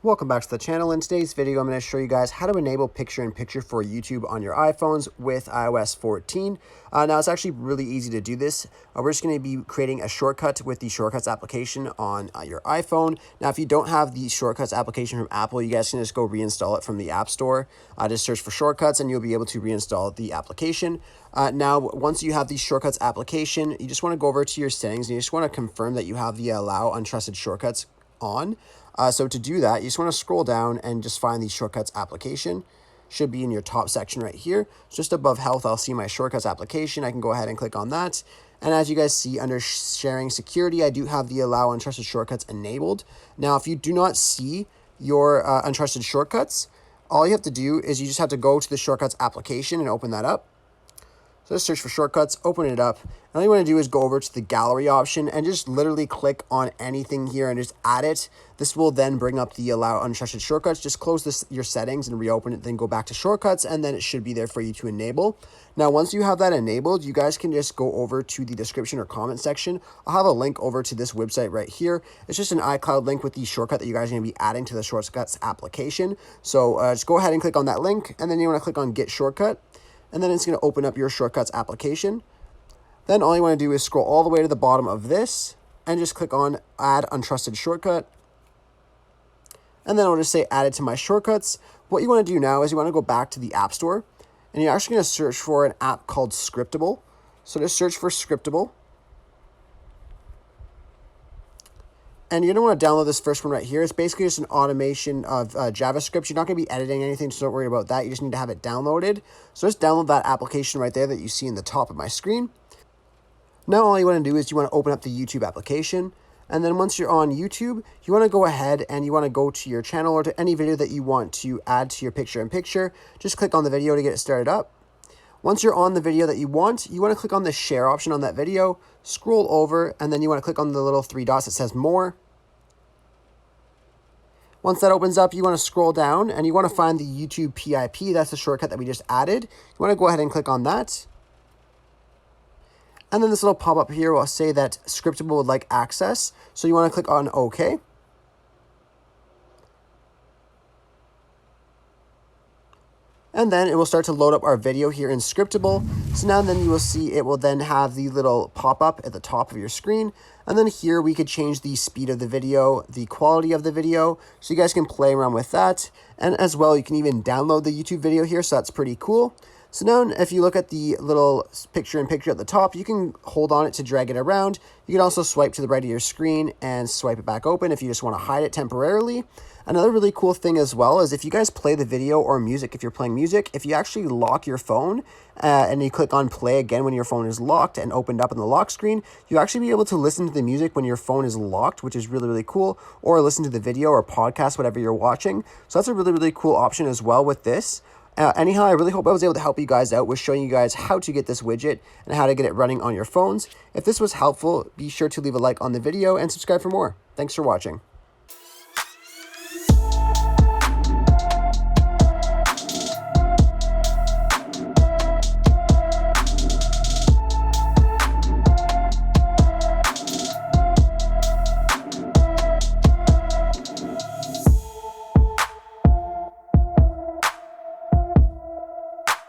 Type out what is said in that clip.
Welcome back to the channel. In today's video, I'm going to show you guys how to enable picture-in-picture for YouTube on your iPhones with iOS 14. Now, it's actually really easy to do this. We're just going to be creating a shortcut with the Shortcuts application on your iPhone. Now, if you don't have the Shortcuts application from Apple, you guys can just go reinstall it from the App Store. Just search for Shortcuts and you'll be able to reinstall the application. Now, once you have the Shortcuts application, you just want to go over to your settings and you just want to confirm that you have the Allow Untrusted Shortcuts on. So to do that, you just want to scroll down and just find the Shortcuts application. Should be in your top section right here. Just above Health, I'll see my Shortcuts application. I can go ahead and click on that. And as you guys see under Sharing Security, I do have the Allow Untrusted Shortcuts enabled. Now, if you do not see your untrusted shortcuts, all you have to do is you just have to go to the Shortcuts application and open that up. So just search for Shortcuts, open it up, and all you want to do is go over to the gallery option and just literally click on anything here and just add it. This will then bring up the Allow Untrusted Shortcuts. Just close your settings and reopen it, then go back to Shortcuts, and then it should be there for you to enable. Now, once you have that enabled, you guys can just go over to the description or comment section. I'll have a link over to this website right here. It's just an iCloud link with the shortcut that you guys are going to be adding to the Shortcuts application. So just go ahead and click on that link, and then you want to click on Get Shortcut. And then it's going to open up your Shortcuts application. Then all you want to do is scroll all the way to the bottom of this and just click on Add Untrusted Shortcut. And then I'll just say Add it to my shortcuts. What you want to do now is you want to go back to the App Store and you're actually going to search for an app called Scriptable. So just search for Scriptable. And you're going to want to download this first one right here. It's basically just an automation of JavaScript. You're not going to be editing anything, so don't worry about that. You just need to have it downloaded. So just download that application right there that you see in the top of my screen. Now all you want to do is you want to open up the YouTube application. And then once you're on YouTube, you want to go ahead and you want to go to your channel or to any video that you want to add to your picture-in-picture. Just click on the video to get it started up. Once you're on the video that you want to click on the share option on that video, scroll over, and then you want to click on the little three dots that says more. Once that opens up, you want to scroll down and you want to find the YouTube PIP. That's the shortcut that we just added. You want to go ahead and click on that. And then this little pop-up here will say that Scriptable would like access. So you want to click on OK. And then it will start to load up our video here in Scriptable. So now then you will see it will then have the little pop-up at the top of your screen. And then here we could change the speed of the video, the quality of the video. So you guys can play around with that. And as well, you can even download the YouTube video here. So that's pretty cool. So now if you look at the little picture-in-picture at the top, you can hold on it to drag it around. You can also swipe to the right of your screen and swipe it back open if you just want to hide it temporarily. Another really cool thing as well is if you guys play the video or music, if you're playing music, if you actually lock your phone and you click on play again when your phone is locked and opened up in the lock screen, you actually be able to listen to the music when your phone is locked, which is really, really cool, or listen to the video or podcast, whatever you're watching. So that's a really, really cool option as well with this. Anyhow, I really hope I was able to help you guys out with showing you guys how to get this widget and how to get it running on your phones. If this was helpful, be sure to leave a like on the video and subscribe for more. Thanks for watching.